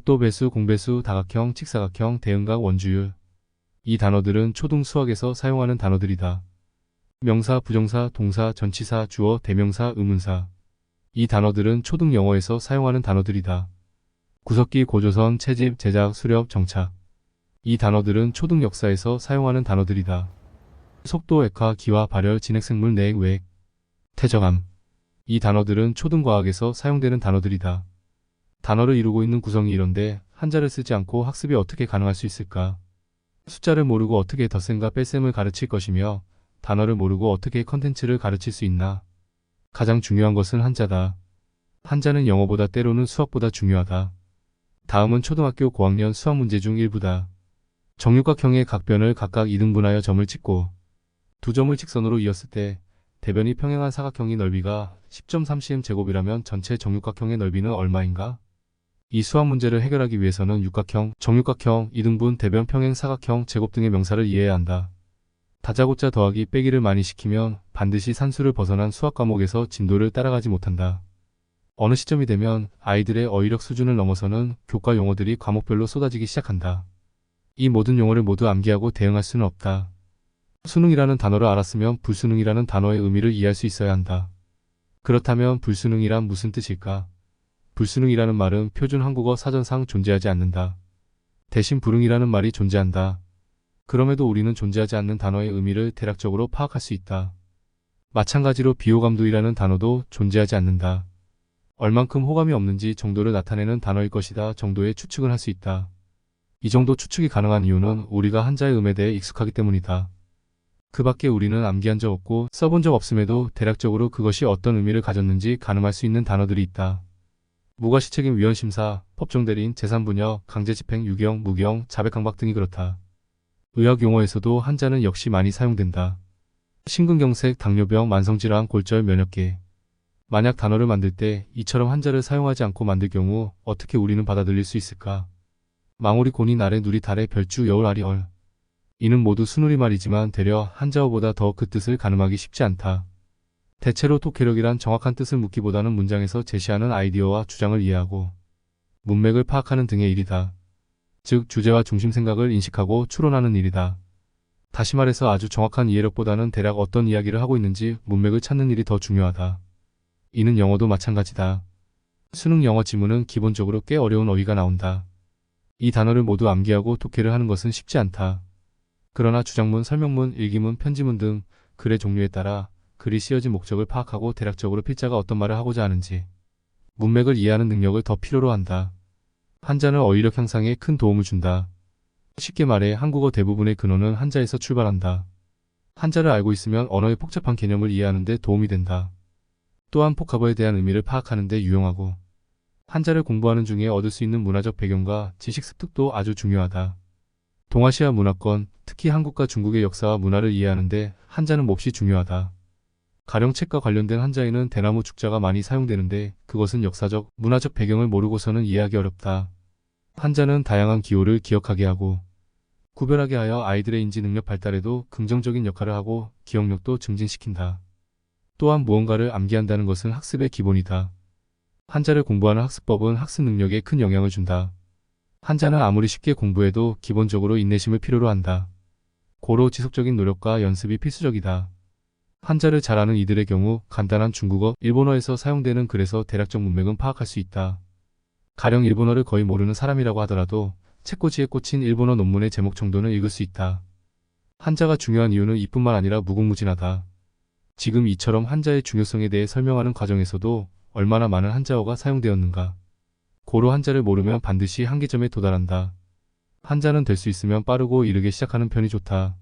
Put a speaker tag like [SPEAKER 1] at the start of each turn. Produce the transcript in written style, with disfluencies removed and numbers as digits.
[SPEAKER 1] 속도, 배수, 공배수, 다각형, 직사각형, 대응각, 원주율. 이 단어들은 초등 수학에서 사용하는 단어들이다. 명사, 부정사, 동사, 전치사, 주어, 대명사, 의문사. 이 단어들은 초등 영어에서 사용하는 단어들이다. 구석기, 고조선, 채집, 제작, 수렵, 정착. 이 단어들은 초등 역사에서 사용하는 단어들이다. 속도, 액화, 기화, 발열, 진핵생물, 내액, 외액, 태저감. 이 단어들은 초등 과학에서 사용되는 단어들이다. 단어를 이루고 있는 구성이 이런데 한자를 쓰지 않고 학습이 어떻게 가능할 수 있을까? 숫자를 모르고 어떻게 덧셈과 뺄셈을 가르칠 것이며 단어를 모르고 어떻게 컨텐츠를 가르칠 수 있나? 가장 중요한 것은 한자다. 한자는 영어보다 때로는 수학보다 중요하다. 다음은 초등학교 고학년 수학 문제 중 일부다. 정육각형의 각변을 각각 2등분하여 점을 찍고 두 점을 직선으로 이었을 때 대변이 평행한 사각형의 넓이가 10.3cm 제곱이라면 전체 정육각형의 넓이는 얼마인가? 이 수학 문제를 해결하기 위해서는 육각형, 정육각형, 이등분, 대변 평행 사각형, 제곱 등의 명사를 이해해야 한다. 다자고자 더하기 빼기를 많이 시키면 반드시 산수를 벗어난 수학 과목에서 진도를 따라가지 못한다. 어느 시점이 되면 아이들의 어휘력 수준을 넘어서는 교과 용어들이 과목별로 쏟아지기 시작한다. 이 모든 용어를 모두 암기하고 대응할 수는 없다. 수능이라는 단어를 알았으면 불수능이라는 단어의 의미를 이해할 수 있어야 한다. 그렇다면 불수능이란 무슨 뜻일까? 불수능이라는 말은 표준 한국어 사전상 존재하지 않는다. 대신 불응이라는 말이 존재한다. 그럼에도 우리는 존재하지 않는 단어의 의미를 대략적으로 파악할 수 있다. 마찬가지로 비호감도이라는 단어도 존재하지 않는다. 얼만큼 호감이 없는지 정도를 나타내는 단어일 것이다 정도의 추측을 할 수 있다. 이 정도 추측이 가능한 이유는 우리가 한자의 음에 대해 익숙하기 때문이다. 그 밖에 우리는 암기한 적 없고 써본 적 없음에도 대략적으로 그것이 어떤 의미를 가졌는지 가늠할 수 있는 단어들이 있다. 무과시책임 위헌심사, 법정대리인, 재산분여, 강제집행, 유경, 무경, 자백강박 등이 그렇다. 의학 용어에서도 한자는 역시 많이 사용된다. 심근경색, 당뇨병, 만성질환, 골절, 면역계. 만약 단어를 만들 때 이처럼 한자를 사용하지 않고 만들 경우 어떻게 우리는 받아들일 수 있을까? 망오리, 고니, 나래, 누리, 달에, 별주, 여울, 아리, 얼. 이는 모두 순우리말이지만 되려 한자어보다 더 그 뜻을 가늠하기 쉽지 않다. 대체로 독해력이란 정확한 뜻을 묻기보다는 문장에서 제시하는 아이디어와 주장을 이해하고 문맥을 파악하는 등의 일이다. 즉 주제와 중심 생각을 인식하고 추론하는 일이다. 다시 말해서 아주 정확한 이해력보다는 대략 어떤 이야기를 하고 있는지 문맥을 찾는 일이 더 중요하다. 이는 영어도 마찬가지다. 수능 영어 지문은 기본적으로 꽤 어려운 어휘가 나온다. 이 단어를 모두 암기하고 독해를 하는 것은 쉽지 않다. 그러나 주장문, 설명문, 일기문, 편지문 등 글의 종류에 따라 글이 씌어진 목적을 파악하고 대략적으로 필자가 어떤 말을 하고자 하는지 문맥을 이해하는 능력을 더 필요로 한다. 한자는 어휘력 향상에 큰 도움을 준다. 쉽게 말해 한국어 대부분의 근원은 한자에서 출발한다. 한자를 알고 있으면 언어의 복잡한 개념을 이해하는 데 도움이 된다. 또한 폭합어에 대한 의미를 파악하는 데 유용하고 한자를 공부하는 중에 얻을 수 있는 문화적 배경과 지식 습득도 아주 중요하다. 동아시아 문화권, 특히 한국과 중국의 역사와 문화를 이해하는 데 한자는 몹시 중요하다. 가령 책과 관련된 한자에는 대나무 축자가 많이 사용되는데 그것은 역사적, 문화적 배경을 모르고서는 이해하기 어렵다. 한자는 다양한 기호를 기억하게 하고 구별하게 하여 아이들의 인지 능력 발달에도 긍정적인 역할을 하고 기억력도 증진시킨다. 또한 무언가를 암기한다는 것은 학습의 기본이다. 한자를 공부하는 학습법은 학습 능력에 큰 영향을 준다. 한자는 아무리 쉽게 공부해도 기본적으로 인내심을 필요로 한다. 고로 지속적인 노력과 연습이 필수적이다. 한자를 잘 아는 이들의 경우 간단한 중국어, 일본어에서 사용되는 글에서 대략적 문맥은 파악할 수 있다. 가령 일본어를 거의 모르는 사람이라고 하더라도 책꽂이에 꽂힌 일본어 논문의 제목 정도는 읽을 수 있다. 한자가 중요한 이유는 이뿐만 아니라 무궁무진하다. 지금 이처럼 한자의 중요성에 대해 설명하는 과정에서도 얼마나 많은 한자어가 사용되었는가. 고로 한자를 모르면 반드시 한계점에 도달한다. 한자는 될 수 있으면 빠르고 이르게 시작하는 편이 좋다.